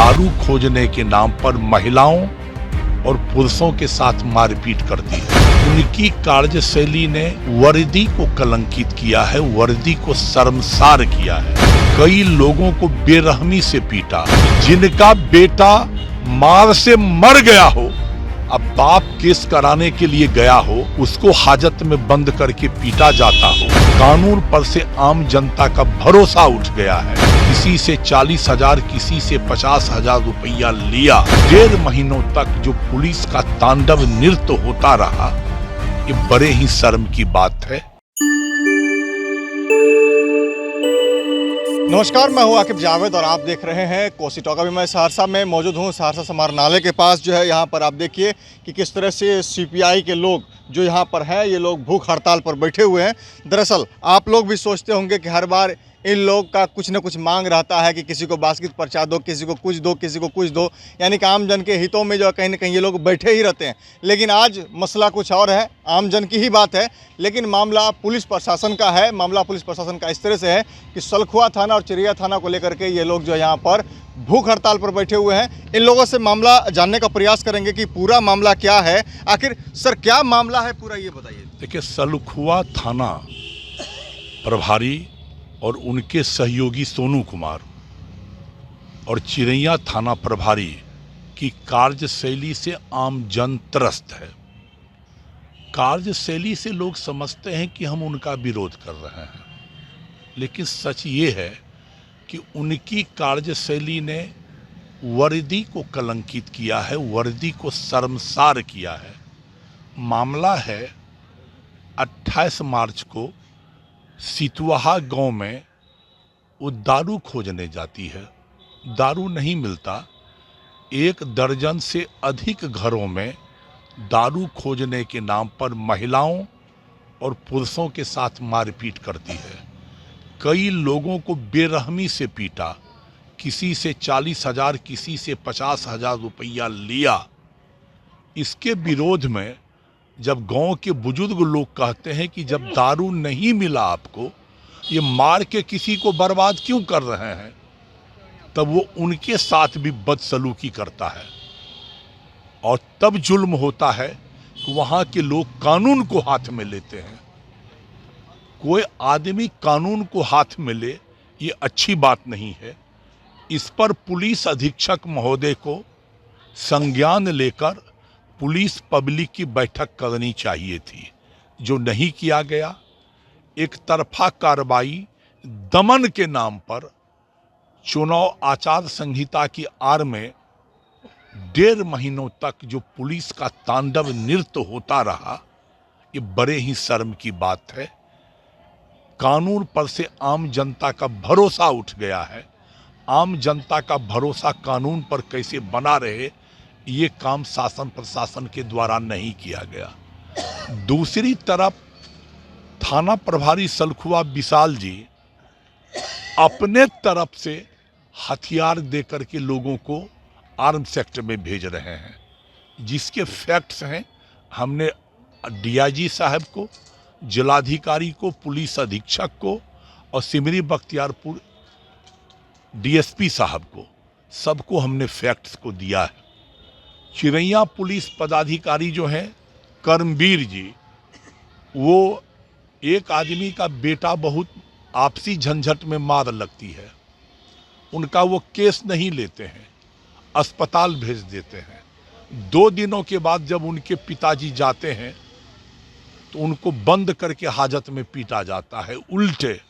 दारू खोजने के नाम पर महिलाओं और पुरुषों के साथ मारपीट करती है। उनकी कार्यशैली ने वर्दी को कलंकित किया है, वर्दी को शर्मसार किया है। कई लोगों को बेरहमी से पीटा। जिनका बेटा मार से मर गया हो, अब बाप केस कराने के लिए गया हो, उसको हाजत में बंद करके पीटा जाता हो। कानून पर से आम जनता का भरोसा उठ गया है। किसी से 40,000, किसी से 50,000 रुपया लिया। 1.5 महीनों तक जो पुलिस का तांडव नृत्य होता रहा, ये बड़े ही शर्म की बात है। नमस्कार, मैं हूं आकिब जावेद और आप देख रहे हैं कोसी टॉक। अभी मैं सहरसा में मौजूद हूं। सहरसा समाहरणालय के पास जो है, यहाँ पर आप देखिए कि किस तरह से सीपीआई के लोग जो यहाँ पर हैं, ये लोग भूख हड़ताल पर बैठे हुए हैं। दरअसल आप लोग भी सोचते होंगे कि हर बार इन लोग का कुछ न कुछ मांग रहता है कि किसी को बास्केट पर्चा दो, किसी को कुछ दो, किसी को कुछ दो, यानी कि आम जन के हितों में जो है कहीं न कहीं ये लोग बैठे ही रहते हैं। लेकिन आज मसला कुछ और है, आम जन की ही बात है, लेकिन मामला पुलिस प्रशासन का है। मामला पुलिस प्रशासन का इस तरह से है कि सलखुआ थाना और चिरैया थाना को लेकर के ये लोग जो यहाँ पर भूख हड़ताल पर बैठे हुए हैं। इन लोगों से मामला जानने का प्रयास करेंगे कि पूरा मामला क्या है। आखिर सर क्या मामला है पूरा, ये बताइए। देखिए, सलखुआ थाना प्रभारी और उनके सहयोगी सोनू कुमार और चिरैया थाना प्रभारी की कार्यशैली से आम जन त्रस्त है। कार्यशैली से लोग समझते हैं कि हम उनका विरोध कर रहे हैं, लेकिन सच ये है कि उनकी कार्यशैली ने वर्दी को कलंकित किया है, वर्दी को शर्मसार किया है। मामला है 28 मार्च को सितवाहा गांव में वो दारू खोजने जाती है। दारू नहीं मिलता। 1 दर्जन से अधिक घरों में दारू खोजने के नाम पर महिलाओं और पुरुषों के साथ मारपीट करती है। कई लोगों को बेरहमी से पीटा। किसी से 40,000, किसी से 50,000 रुपया लिया। इसके विरोध में जब गांव के बुजुर्ग लोग कहते हैं कि जब दारू नहीं मिला आपको, ये मार के किसी को बर्बाद क्यों कर रहे हैं, तब वो उनके साथ भी बदसलूकी करता है। और तब जुल्म होता है कि वहाँ के लोग कानून को हाथ में लेते हैं। कोई आदमी कानून को हाथ में ले, ये अच्छी बात नहीं है। इस पर पुलिस अधीक्षक महोदय को संज्ञान लेकर पुलिस पब्लिक की बैठक करनी चाहिए थी, जो नहीं किया गया। एक तरफा कार्रवाई दमन के नाम पर चुनाव आचार संहिता की आड़ में 1.5 महीनों तक जो पुलिस का तांडव नृत्य होता रहा, ये बड़े ही शर्म की बात है। कानून पर से आम जनता का भरोसा उठ गया है। आम जनता का भरोसा कानून पर कैसे बना रहे, ये काम शासन प्रशासन के द्वारा नहीं किया गया। दूसरी तरफ थाना प्रभारी सलखुआ विशाल जी अपने तरफ से हथियार देकर के लोगों को आर्म सेक्टर में भेज रहे हैं, जिसके फैक्ट्स हैं। हमने डीआईजी साहब को, जिलाधिकारी को, पुलिस अधीक्षक को और सिमरी बख्तियारपुर डीएसपी साहब को, सबको हमने फैक्ट्स को दिया है। चिरैया पुलिस पदाधिकारी जो हैं कर्मवीर जी, वो एक आदमी का बेटा बहुत आपसी झंझट में मार लगती है, उनका वो केस नहीं लेते हैं, अस्पताल भेज देते हैं। 2 दिनों के बाद जब उनके पिताजी जाते हैं तो उनको बंद करके हाजत में पीटा जाता है उल्टे,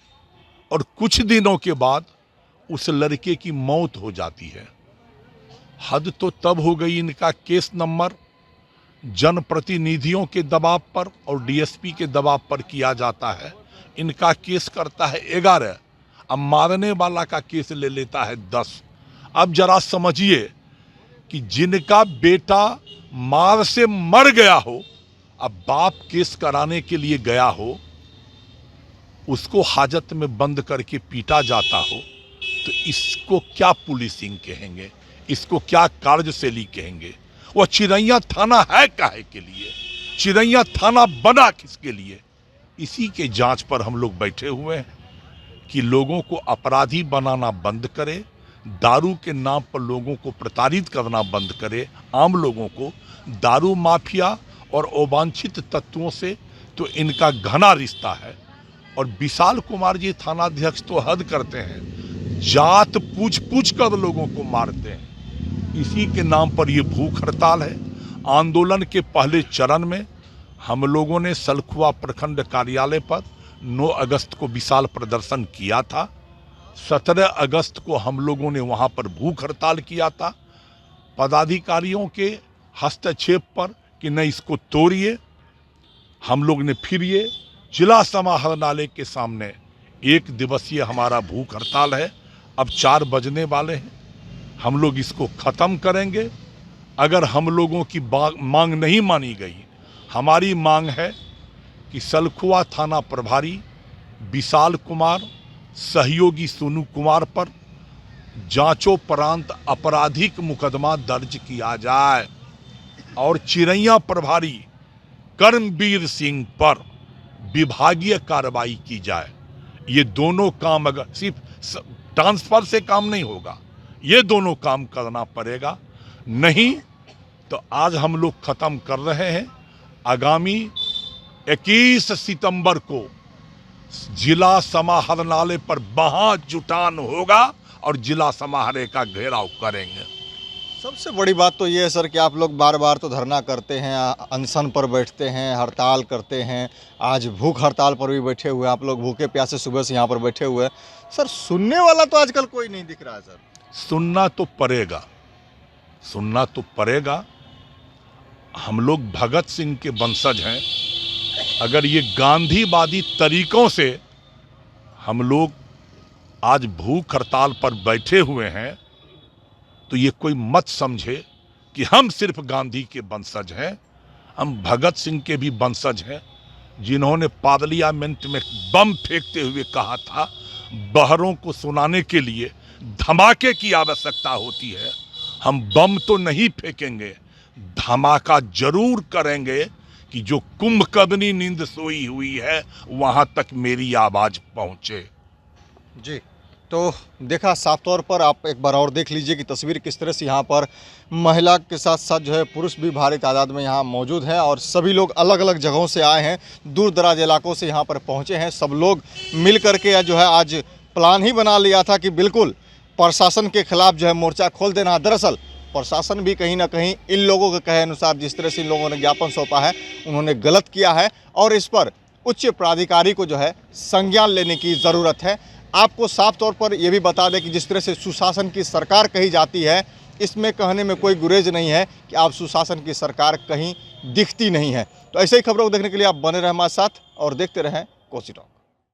और कुछ दिनों के बाद उस लड़के की मौत हो जाती है। हद तो तब हो गई, इनका केस नंबर जनप्रतिनिधियों के दबाव पर और डीएसपी के दबाव पर किया जाता है। इनका केस करता है 11, अब मारने वाला का केस ले लेता है 10। अब जरा समझिए कि जिनका बेटा मार से मर गया हो, अब बाप केस कराने के लिए गया हो, उसको हाजत में बंद करके पीटा जाता हो, तो इसको क्या पुलिसिंग कहेंगे, इसको क्या कार्यशैली कहेंगे? वह चिरैया थाना है काहे के लिए? चिरैया थाना बना किसके लिए? इसी के जांच पर हम लोग बैठे हुए हैं कि लोगों को अपराधी बनाना बंद करे, दारू के नाम पर लोगों को प्रताड़ित करना बंद करे, आम लोगों को। दारू माफिया और अवांछित तत्वों से तो इनका घना रिश्ता है। और विशाल कुमार जी थानाध्यक्ष तो हद करते हैं, जात पूछ पूछ कर लोगों को मारते हैं। इसी के नाम पर ये भूख हड़ताल है। आंदोलन के पहले चरण में हम लोगों ने सलखुआ प्रखंड कार्यालय पर 9 अगस्त को विशाल प्रदर्शन किया था। 17 अगस्त को हम लोगों ने वहां पर भूख हड़ताल किया था। पदाधिकारियों के हस्तक्षेप पर कि नहीं इसको तोड़िए, हम लोग ने फिर ये जिला समाहरणालय के सामने 1 दिवसीय हमारा भूख हड़ताल है। अब 4 बजने वाले हैं, हम लोग इसको ख़त्म करेंगे। अगर हम लोगों की मांग नहीं मानी गई, हमारी मांग है कि सलखुआ थाना प्रभारी विशाल कुमार सहयोगी सोनू कुमार पर जांचोपरांत आपराधिक मुकदमा दर्ज किया जाए और चिरैया प्रभारी कर्मवीर सिंह पर विभागीय कार्रवाई की जाए। ये दोनों काम अगर सिर्फ ट्रांसफर से काम नहीं होगा, ये दोनों काम करना पड़ेगा, नहीं तो आज हम लोग खत्म कर रहे हैं। आगामी 21 सितंबर को जिला समाहरणालय पर महाजुटान होगा और जिला समाहरणालय का घेराव करेंगे। सबसे बड़ी बात तो ये है सर कि आप लोग बार बार तो धरना करते हैं, अनशन पर बैठते हैं, हड़ताल करते हैं, आज भूख हड़ताल पर भी बैठे हुए हैं। आप लोग भूखे प्यासे सुबह से यहाँ पर बैठे हुए हैं। सर सुनने वाला तो आजकल कोई नहीं दिख रहा है सर। सुनना तो पड़ेगा, सुनना तो पड़ेगा। हम लोग भगत सिंह के वंशज हैं। अगर ये गांधीवादी तरीकों से हम लोग आज भूख हड़ताल पर बैठे हुए हैं तो ये कोई मत समझे कि हम सिर्फ गांधी के वंशज हैं। हम भगत सिंह के भी वंशज हैं, जिन्होंने पार्लियामेंट में बम फेंकते हुए कहा था बहरों को सुनाने के लिए धमाके की आवश्यकता होती है। हम बम तो नहीं फेंकेंगे, धमाका जरूर करेंगे कि जो कुंभकर्णी नींद सोई हुई है वहां तक मेरी आवाज पहुंचे। जी, तो देखा साफ तौर पर, आप एक बार और देख लीजिए कि तस्वीर किस तरह से यहाँ पर महिला के साथ साथ जो है पुरुष भी भारी तादाद में यहाँ मौजूद हैं और सभी लोग अलग अलग जगहों से आए हैं, दूर दराज इलाकों से यहाँ पर पहुँचे हैं। सब लोग मिल करके जो है आज प्लान ही बना लिया था कि बिल्कुल प्रशासन के खिलाफ जो है मोर्चा खोल देना। दरअसल प्रशासन भी कहीं ना कहीं इन लोगों के कहे अनुसार जिस तरह से इन लोगों ने ज्ञापन सौंपा है उन्होंने गलत किया है और इस पर उच्च प्राधिकारी को जो है संज्ञान लेने की ज़रूरत है। आपको साफ तौर पर यह भी बता दें कि जिस तरह से सुशासन की सरकार कही जाती है, इसमें कहने में कोई गुरेज नहीं है कि आप सुशासन की सरकार कहीं दिखती नहीं है। तो ऐसे ही खबरों को देखने के लिए आप बने रहें हमारे साथ और देखते रहें कोसी टॉक।